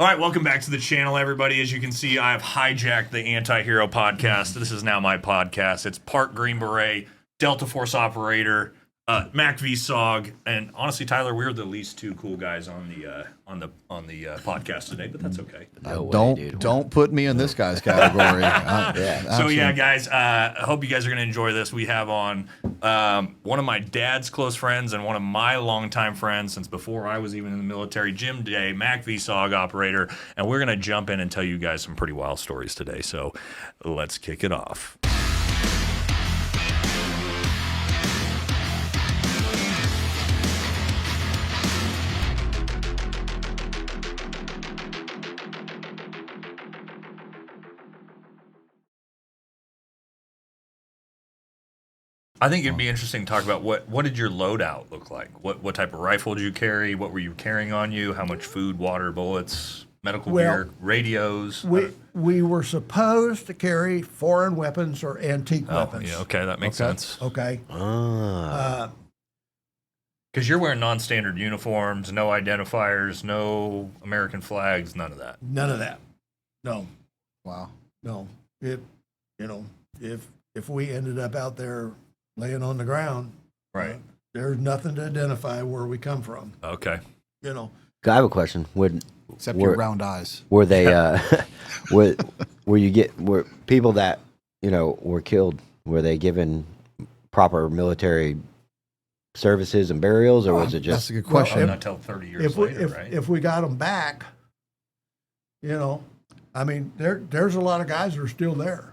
All right, welcome back to the channel, everybody. As you can see, I have hijacked the Anti-Hero podcast. This is now my podcast. It's part Green Beret, Delta Force operator, Mac v SOG, and honestly, Tyler, we're the least two cool guys on the podcast today, but that's okay. Don't put me in this guy's category. So yeah, guys, I hope you guys are going to enjoy this. We have on one of my dad's close friends and one of my longtime friends since before I was even in the military, Jim Day, Mac v SOG operator, and we're going to jump in and tell you guys some pretty wild stories today. So let's kick it off. I think it'd be interesting to talk about what did your loadout look like? What type of rifle did you carry? What were you carrying on you? How much food, water, bullets, medical gear, radios? We were supposed to carry foreign weapons or antique weapons. Yeah, okay, that makes sense. Okay. Because you're wearing non-standard uniforms, no identifiers, no American flags, none of that. None of that. No. Wow. No. If we ended up out there laying on the ground, right? There's nothing to identify where we come from. Okay. You know. I have a question. Except your round eyes. Were they? Were people that were killed? Were they given proper military services and burials, or was it just? That's a good question. Well, not until 30 years later, right? If we got them back, I mean, there's a lot of guys that are still there.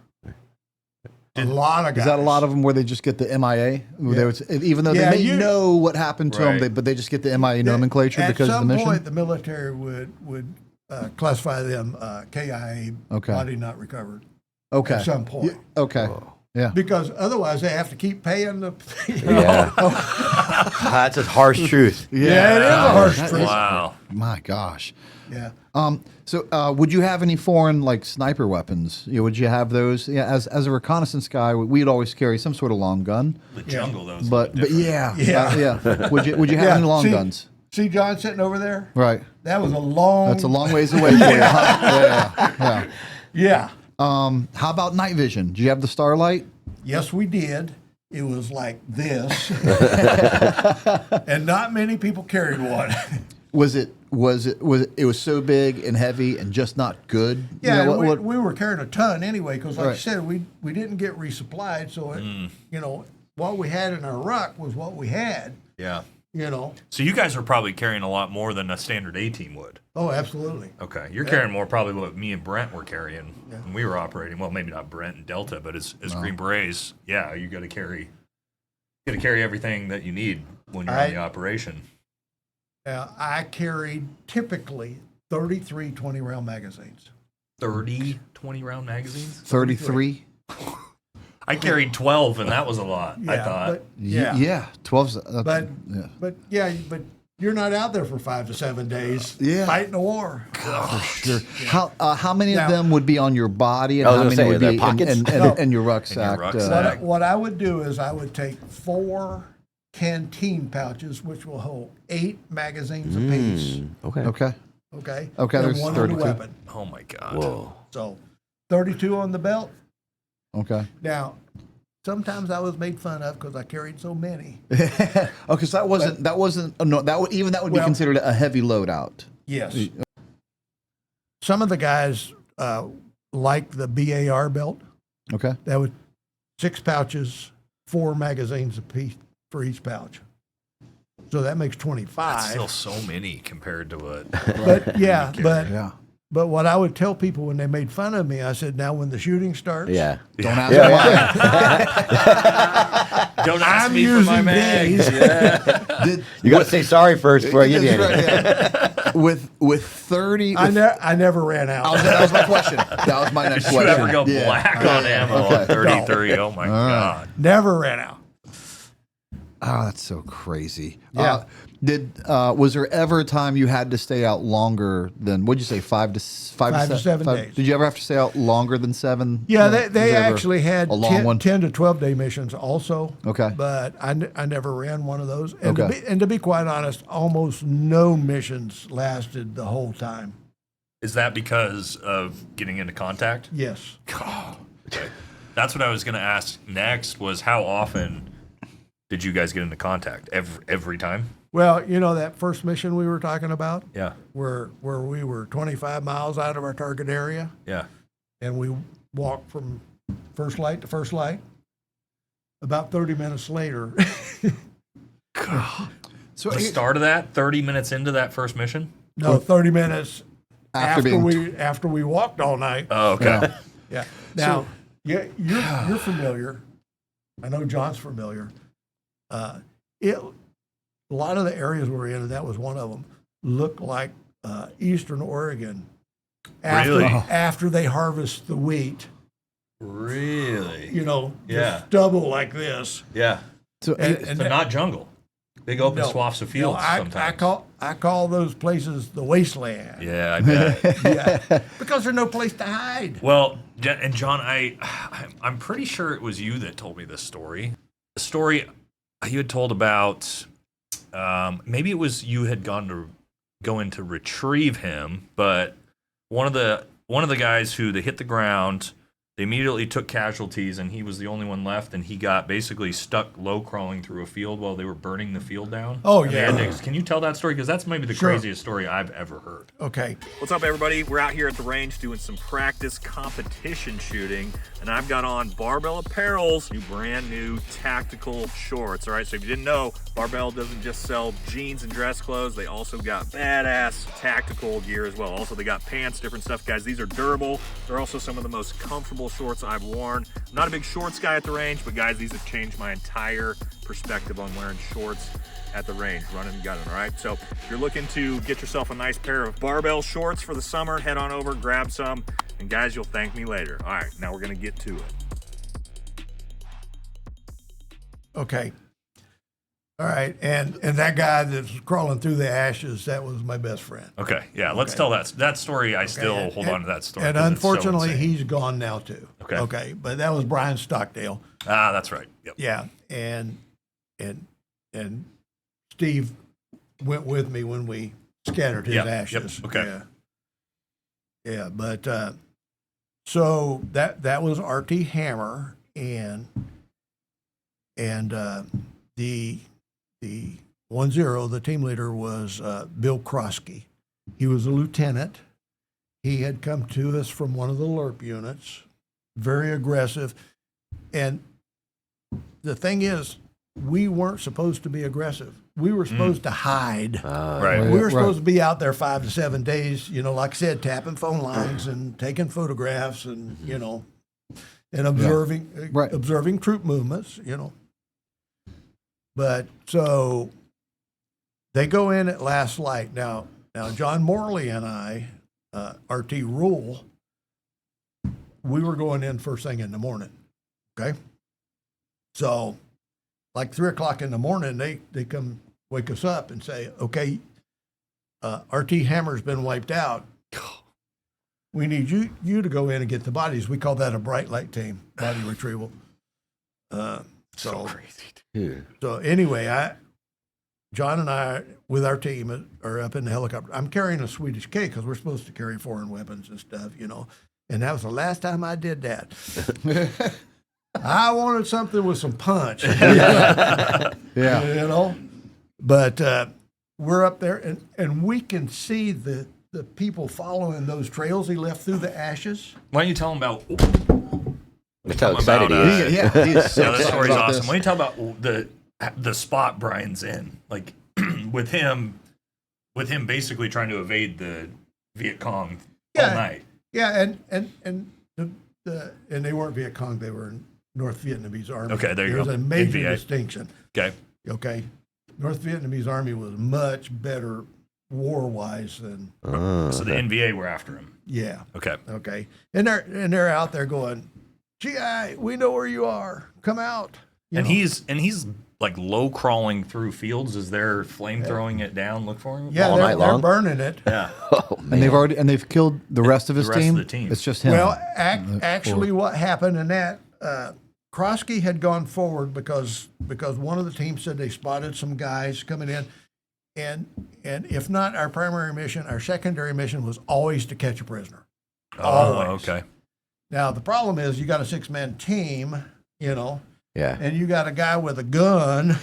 A lot of guys. Is that a lot of them where they just get the MIA? Yeah. Even though they may know what happened to them, but they just get the MIA nomenclature because of the mission? At some point, the military would classify them KIA, body not recovered. Okay. At some point. Okay. Yeah. Because otherwise, they have to keep paying the... That's a harsh truth. Yeah, it is a harsh truth. Wow. My gosh. Yeah. So, would you have any foreign sniper weapons? Would you have those? Yeah. As a reconnaissance guy, we'd always carry some sort of long gun. The jungle, though. But yeah. Would you have any long guns? See John sitting over there? Right. That was a long. That's a long ways away. For you, huh? Yeah. How about night vision? Do you have the starlight? Yes, we did. It was like this, and not many people carried one. Was it so big and heavy and just not good? Yeah, we were carrying a ton anyway, because like I said, we didn't get resupplied, so what we had in our ruck was what we had. Yeah. So you guys were probably carrying a lot more than a standard A-team would. Oh, absolutely. Okay, you're carrying more probably what me and Brent were carrying when we were operating. Well, maybe not Brent and Delta, but as Green Berets, you got to carry everything that you need when you're on the operation. I carried typically 33 20-round magazines. 30 20-round magazines? 33? I carried 12, and that was a lot, I thought. Yeah, 12's... But you're not out there for 5 to 7 days fighting a war. For sure. Yeah. How many of them would be on your body, and how many would be in your rucksack? What I would do is I would take 4 canteen pouches, which will hold 8 magazines apiece. Okay. There's one 32. on the weapon. Oh my God. Whoa. So 32 on the belt. Okay. Now, sometimes I was made fun of because I carried so many. Because that would be considered a heavy loadout. Yes. Some of the guys like the BAR belt. Okay. That would 6 pouches, 4 magazines apiece for each pouch. So that makes 25. That's still so many compared to what. But what I would tell people when they made fun of me, I said, now when the shooting starts, don't ask why. Don't ask me for my mags. You got to say sorry first before I give you anything. With 30, I never ran out. That was my question. That was my next question. Did you ever go black on ammo at 33? Oh my God. Never ran out. Oh, that's so crazy. Yeah. Was there ever a time you had to stay out longer than, what'd you say, 5 to 7 days? Did you ever have to stay out longer than 7? Yeah, they actually had a long 10 to 12 day missions also. Okay. But I never ran one of those. And to be quite honest, almost no missions lasted the whole time. Is that because of getting into contact? Yes. Okay. That's what I was going to ask next was how often did you guys get into contact? Every time? Well, that first mission we were talking about, Yeah. where we were 25 miles out of our target area, Yeah. and we walked from first light to first light. About 30 minutes later. So The start of that, 30 minutes into that first mission? No, 30 minutes After after we walked all night. Oh, okay. Yeah. Now, you're familiar. I know John's familiar. A lot of the areas we're in, and that was one of them, look like Eastern Oregon. Really? After they harvest the wheat. Really? Just stubble like this. Yeah. So, And So not jungle. Big open swaths of fields sometimes. I call those places the wasteland. Yeah, I bet. Yeah. Because there's no place to hide. Well, and John, I'm pretty sure it was you that told me this story. The story you had told about, maybe it was you had go in to retrieve him, but one of the guys who they hit the ground, they immediately took casualties, and he was the only one left, and he got basically stuck low crawling through a field while they were burning the field down. Oh, And they yeah. had can you tell that story? Because that's maybe the Sure. craziest story I've ever heard. Okay. What's up, everybody? We're out here at the range doing some practice competition shooting, and I've got on Barbell Apparel's brand new tactical shorts. All right, so if you didn't know, Barbell doesn't just sell jeans and dress clothes, they also got badass tactical gear as well. Also, they got pants, different stuff, guys. These are durable. They're also some of the most comfortable shorts I've worn. I'm not a big shorts guy at the range, but guys, these have changed my entire perspective on wearing shorts at the range, running and gunning, all right? So if you're looking to get yourself a nice pair of Barbell shorts for the summer, head on over, grab some, and guys, you'll thank me later. All right, now we're gonna get to it. Okay. All right. And that guy that's crawling through the ashes, that was my best friend. Okay, yeah, let's tell that story. I still hold on to that story. And 'cause it's so unfortunately, insane. he's gone now too. Okay. Okay. But that was Brian Stockdale. That's right. Yep. Yeah. And Steve went with me when we scattered his Yep, ashes. yep, okay. Yeah. Yeah. But so that was RT Hammer and the 1-0, the team leader was Bill Krosky. He was a lieutenant. He had come to us from one of the LRP units, very aggressive. And the thing is, we weren't supposed to be aggressive. We were supposed to hide. Right. We were supposed to be out there 5 to 7 days, like I said, tapping phone lines and taking photographs and, and observing troop movements, But so they go in at last light. Now John Morley and I, RT Rule, we were going in first thing in the morning. Okay. So like 3 o'clock in the morning, they come wake us up and say, okay, RT Hammer's been wiped out. We need you to go in and get the bodies. We call that a bright light team, body retrieval. So crazy. Dude. So anyway, John and I, with our team, are up in the helicopter. I'm carrying a Swedish K because we're supposed to carry foreign weapons and stuff, And that was the last time I did that. I wanted something with some punch. yeah. But we're up there, and we can see the people following those trails he left through the ashes. Why don't you tell them about? That's how excited he is. He's so Yeah, that excited story's about awesome. this. Why don't you tell about the spot Brian's in, like with him basically trying to evade the Viet Cong all night. Yeah, and they weren't Viet Cong; they were North Vietnamese Army. Okay, there you go. There's a major NVA. distinction. Okay. North Vietnamese Army was much better war-wise than So the NVA were after him. yeah. Okay. And they're out there going, GI, we know where you are. Come out. You And know? he's like low crawling through fields. Is there flame throwing it down? Look for him. yeah, all they're, night they're long? burning it. Yeah. Oh, man. And they've killed the rest of his The rest team. of the team. It's just him. Well, actually, what happened in that, Krosky had gone forward because one of the teams said they spotted some guys coming in, and if not our primary mission, our secondary mission was always to catch a prisoner. Always. Okay. Now the problem is you got a 6-man team, Yeah. and you got a guy with a gun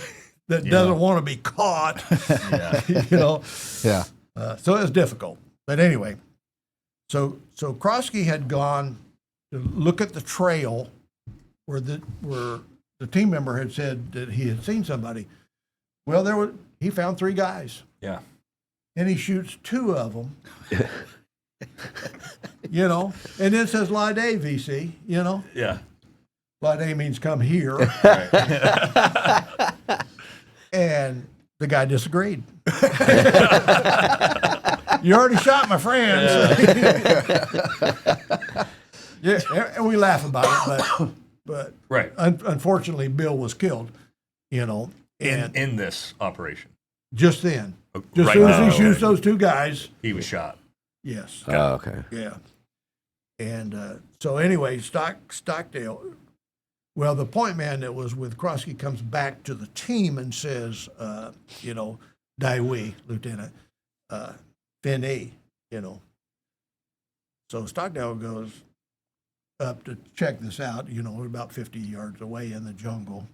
that doesn't want to be caught. Yeah. Yeah. So it was difficult. But anyway, so Krosky had gone to look at the trail where the team member had said that he had seen somebody. Well, he found 3 guys. Yeah. And he shoots 2 of them. And then says "Lade VC," Yeah. Lade means come here. And the guy disagreed. You already shot my friends. Yeah, and we laugh about it, but Right. Unfortunately, Bill was killed. And In this operation. just then, just as Right soon as he now, shoots okay. those 2 guys, He was shot. yes, Oh, okay. yeah. And so anyway, Stockdale. Well, the point man that was with Krosky comes back to the team and says, Daiwi, Lieutenant, Finney, So Stockdale goes up to check this out, we're about 50 yards away in the jungle,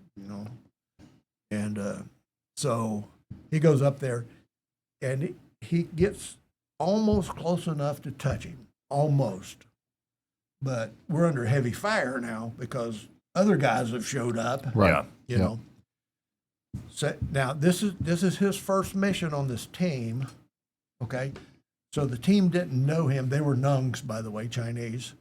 And so he goes up there and he gets almost close enough to touch him, almost. But we're under heavy fire now because other guys have showed up. Right. Yeah. So now this is his first mission on this team. Okay. So the team didn't know him. They were Nungs, by the way, Chinese.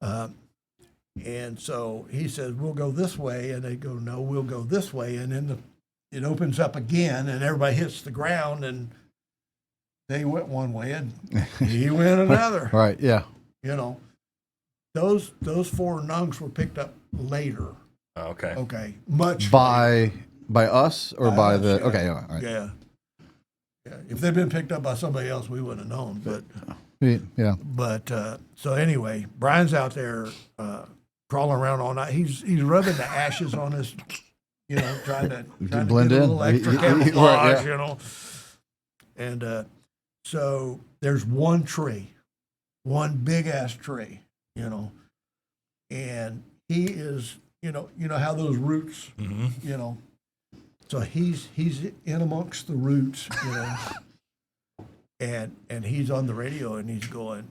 And so he says, "We'll go this way." And they go, "No, we'll go this way." And then it opens up again and everybody hits the ground and they went one way and he went another. Right. Yeah. Those 4 Nungs were picked up later. Okay. Okay. Much By us or by us, the? yeah. Okay. All right. Yeah. If they'd been picked up by somebody else, we wouldn't have known. Yeah. But so anyway, Brian's out there crawling around all night. He's rubbing the ashes on his, trying to blend get a in. little extra Right, camouflage, yeah. And so there's one tree, one big ass tree, and he is, how those roots, Mm-hmm. So he's in amongst the roots, and he's on the radio and he's going,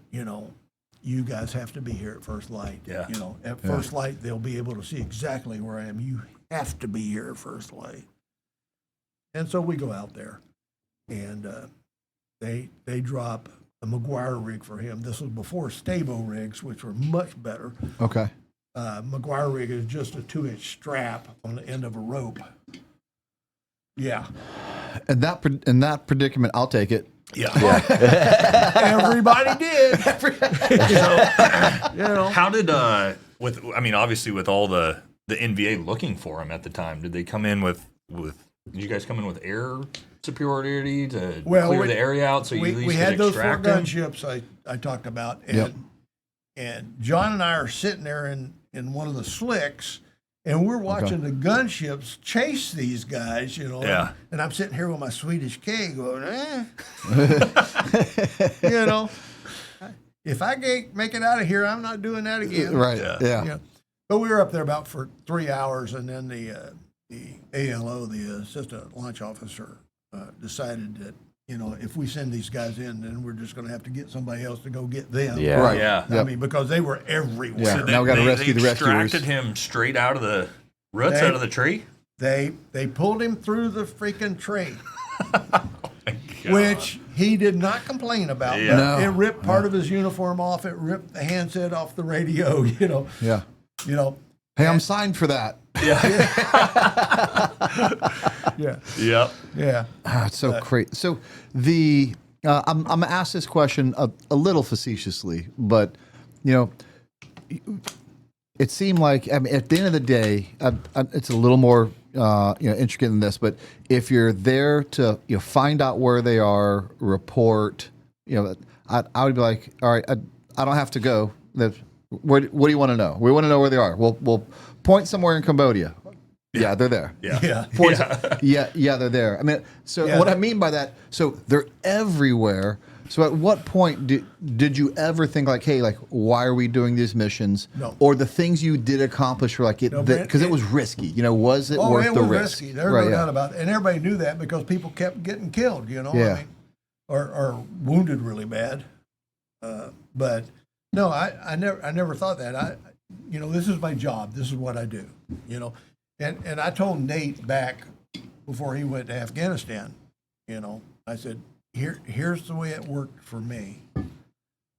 you guys have to be here at first light. Yeah. At first light they'll be able to see exactly where I am. You have to be here at first light. And so we go out there, and they drop a Meguire rig for him. This was before Stabo rigs, which were much better. Okay. Meguire rig is just a 2-inch strap on the end of a rope. Yeah. In that predicament, I'll take it. Yeah. Everybody did. How did obviously with all the NVA looking for him at the time, did they come in with did you guys come in with air superiority to clear the area out so you at least we could had those 4 extract him? gunships I talked about, and Yep. and John and I are sitting there in one of the slicks, and we're watching the gunships chase these guys, Yeah. and I'm sitting here with my Swedish K going, if I make it out of here, I'm not doing that again. Right. Yeah. Yeah. But we were up there about for 3 hours, and then the ALO, the assistant launch officer, decided that if we send these guys in, then we're just going to have to get somebody else to go get them. Yeah. Right. Yeah. I Yep. mean, because they were everywhere. Yeah. Now we got to rescue the rescuers. Extracted him straight out of the roots They- out of the tree. They pulled him through the freaking tree, which he did not complain about. Yeah. No. It ripped part of his uniform off. It ripped the handset off the radio. Yeah. Hey, I'm signed for that. Yeah. Yep. Yeah. It's so crazy. So I'm gonna ask this question a little facetiously, but it seemed like at the end of the day, it's a little more intricate than this. But if you're there to find out where they are, report, I would be like, all right, I don't have to go. What do you want to know? We want to know where they are. We'll point somewhere in Cambodia. Yeah, they're there. Yeah. Yeah. Points, yeah, they're there. I mean, so Yeah. what I mean by that, so they're everywhere. So at what point did you ever think like, hey, like, why are we doing these missions? No. Or the things you did accomplish were like it, No, because but it was risky. You know, was it Oh, worth it the was risk? risky. There's Right, no yeah. doubt about it. And everybody knew that because people kept getting killed, you know, Yeah. I mean, or wounded really bad. But no, I never thought that. You know, this is my job. This is what I do, you know. And I told Nate back before he went to Afghanistan, you know, I said, here's the way it worked for me.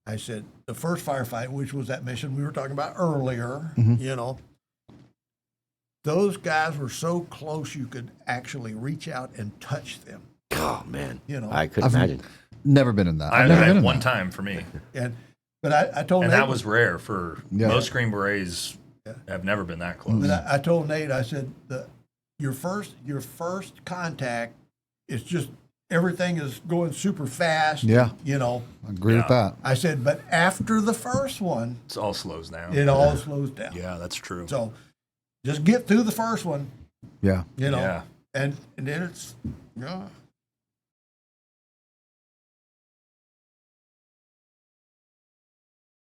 I said, the first firefight, which was that mission we were talking about earlier, you know, those guys were so close you could actually reach out and touch them, Oh man, you know. I couldn't imagine. Never been in that. I I've never been had in one that. time for me, But I told and Nate, that was rare for Yeah. most Green Berets. Have never been that close. but I told Nate, I said, your first contact is just everything is going super fast. Yeah. You know, I agree with that. I said, but after the first one, It all slows down. it all slows down. Yeah, that's true. So just get through the first one, Yeah. you know, Yeah. and then it's, yeah.